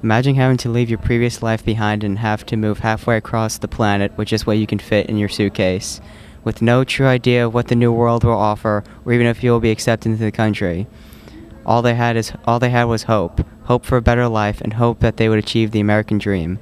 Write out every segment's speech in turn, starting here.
Imagine having to leave your previous life behind and have to move halfway across the planet with just what you can fit in your suitcase, with no true idea of what the new world will offer, or even if you will be accepted into the country. All they had was hope for a better life, and hope that they would achieve the American dream.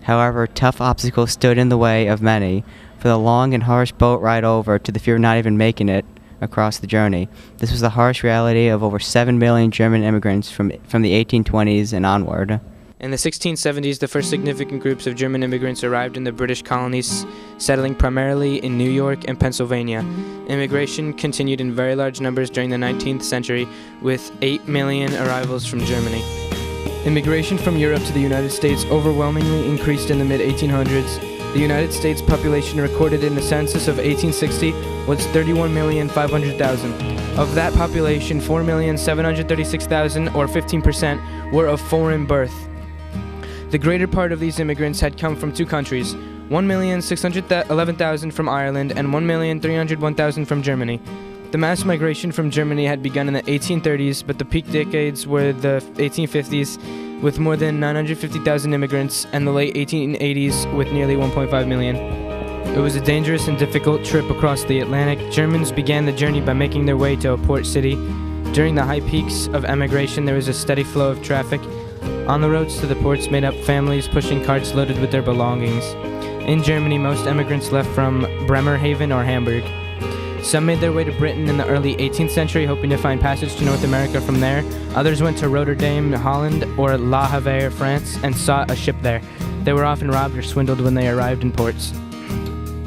However, tough obstacles stood in the way of many, for the long and harsh boat ride over to the fear of not even making it across the journey. This was the harsh reality of over 7 million German immigrants from the 1820s and onward. In the 1670s, the first significant groups of German immigrants arrived in the British colonies, settling primarily in New York and Pennsylvania. Immigration continued in very large numbers during the 19th century, with 8 million arrivals from Germany. Immigration from Europe to the United States overwhelmingly increased in the mid-1800s. The United States population recorded in the census of 1860 was 31,500,000. Of that population, 4,736,000, or 15%, were of foreign birth. The greater part of these immigrants had come from two countries, 1,611,000 from Ireland and 1,301,000 from Germany. The mass migration from Germany had begun in the 1830s, but the peak decades were the 1850s, with more than 950,000 immigrants, and the late 1880s with nearly 1.5 million. It was a dangerous and difficult trip across the Atlantic. Germans began the journey by making their way to a port city. During the high peaks of emigration, there was a steady flow of traffic. On the roads to the ports made up families pushing carts loaded with their belongings. In Germany, most immigrants left from Bremerhaven or Hamburg. Some made their way to Britain in the early 18th century, hoping to find passage to North America from there. Others went to Rotterdam, Holland, or La Havre, France, and sought a ship there. They were often robbed or swindled when they arrived in ports.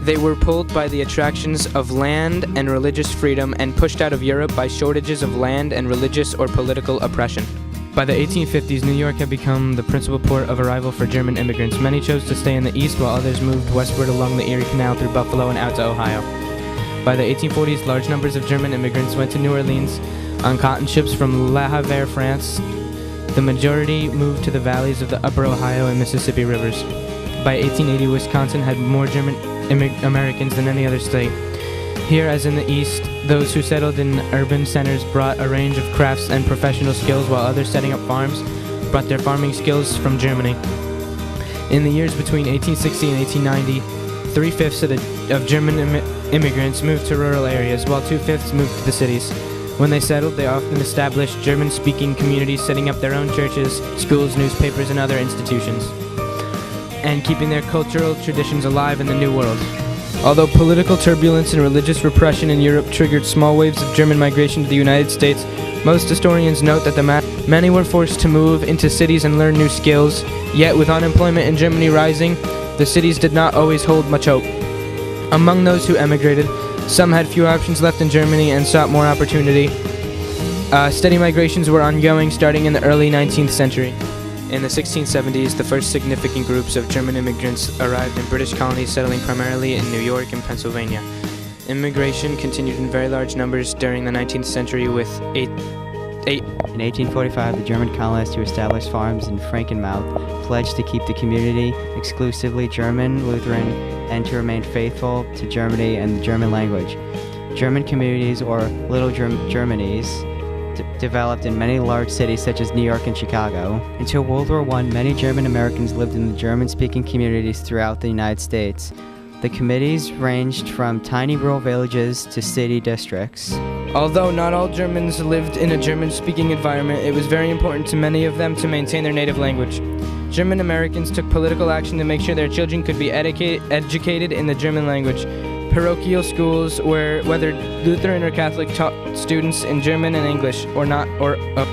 They were pulled by the attractions of land and religious freedom and pushed out of Europe by shortages of land and religious or political oppression. By the 1850s, New York had become the principal port of arrival for German immigrants. Many chose to stay in the east, while others moved westward along the Erie Canal through Buffalo and out to Ohio. By the 1840s, large numbers of German immigrants went to New Orleans on cotton ships from Le Havre, France. The majority moved to the valleys of the upper Ohio and Mississippi rivers. By 1880, Wisconsin had more German Americans than any other state. Here, as in the East, those who settled in urban centers brought a range of crafts and professional skills, while others setting up farms brought their farming skills from Germany. In the years between 1860 and 1890, 3/5 of German immigrants moved to rural areas, while 2/5 moved to the cities. When they settled, they often established German-speaking communities, setting up their own churches, schools, newspapers, and other institutions, and keeping their cultural traditions alive in the New World. Although political turbulence and religious repression in Europe triggered small waves of German migration to the United States, most historians note that many were forced to move into cities and learn new skills. Yet, with unemployment in Germany rising, the cities did not always hold much hope. Among those who emigrated, some had few options left in Germany and sought more opportunity. Steady migrations were ongoing starting in the early 19th century. In the 1670s, the first significant groups of German immigrants arrived in British colonies, settling primarily in New York and Pennsylvania. Immigration continued in very large numbers during the 19th century, with In 1845, the German colonists who established farms in Frankenmouth pledged to keep the community exclusively German, Lutheran, and to remain faithful to Germany and the German language. German communities, or Little Germanies, developed in many large cities such as New York and Chicago. Until World War I, many German Americans lived in the German-speaking communities throughout the United States. The communities ranged from tiny rural villages to city districts. Although not all Germans lived in a German-speaking environment, it was very important to many of them to maintain their native language. German Americans took political action to make sure their children could be educated in the German language. Parochial schools, whether Lutheran or Catholic, taught students in German and English,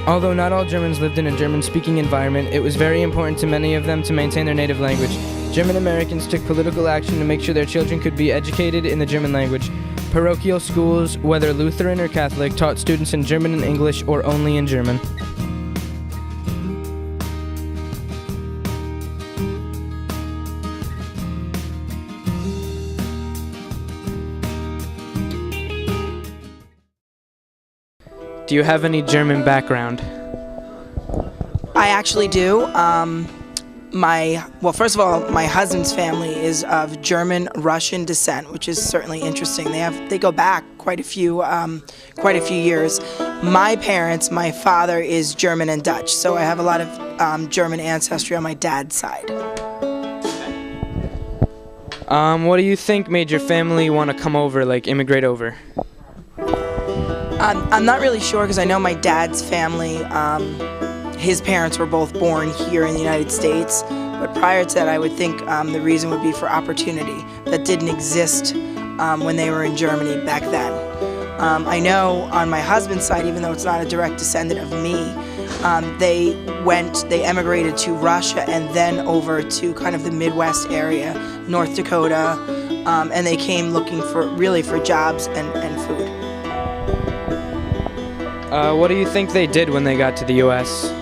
although not all Germans lived in a German-speaking environment, it was very important to many of them to maintain their native language. German Americans took political action to make sure their children could be educated in the German language. Parochial schools, whether Lutheran or Catholic, taught students in German and English, or only in German. Do you have any German background? I actually do. First of all, my husband's family is of German Russian descent, which is certainly interesting. They go back quite a few years. My parents, my father is German and Dutch, so I have a lot of German ancestry on my dad's side. What do you think made your family want to come over, like immigrate over? I'm not really sure because I know my dad's family, his parents were both born here in the United States, but prior to that I would think the reason would be for opportunity that didn't exist when they were in Germany back then. I know on my husband's side, even though it's not a direct descendant of me, they emigrated to Russia and then over to kind of the Midwest area, North Dakota, and they came looking for jobs and food. What do you think they did when they got to the U.S.?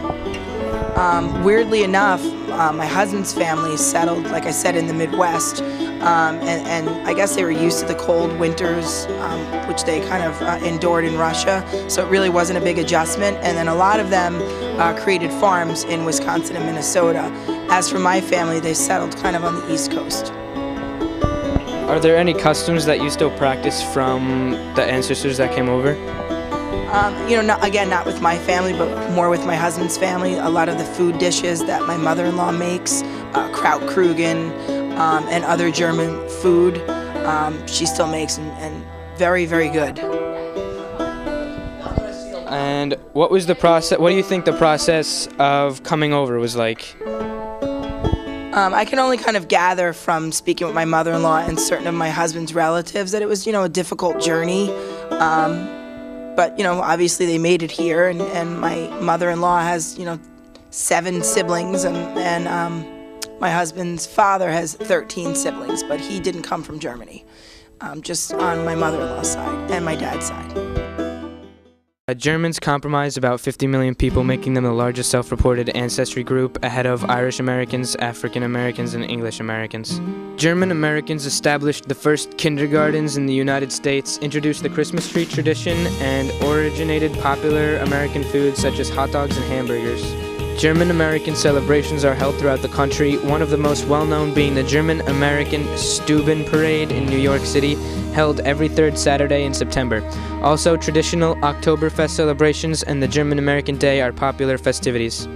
Weirdly enough, my husband's family settled, like I said, in the Midwest, and I guess they were used to the cold winters, which they kind of endured in Russia, so it really wasn't a big adjustment, and then a lot of them created farms in Wisconsin and Minnesota. As for my family, they settled kind of on the East Coast. Are there any customs that you still practice from the ancestors that came over? Not with my family, but more with my husband's family. A lot of the food dishes that my mother-in-law makes, Krautkrugen, and other German food, she still makes, and very, very good. And what was the process? What do you think the process of coming over was like? I can only kind of gather from speaking with my mother-in-law and certain of my husband's relatives that it was, a difficult journey. But, obviously they made it here, and my mother-in-law has, 7 siblings, and my husband's father has 13 siblings, but he didn't come from Germany, just on my mother-in-law's side and my dad's side. Germans comprised about 50 million people, making them the largest self-reported ancestry group, ahead of Irish Americans, African Americans, and English Americans. German Americans established the first kindergartens in the United States, introduced the Christmas tree tradition, and originated popular American foods such as hot dogs and hamburgers. German American celebrations are held throughout the country, one of the most well-known being the German American Stuben Parade in New York City, held every 3rd Saturday in September. Also, traditional Oktoberfest celebrations and the German American Day are popular festivities.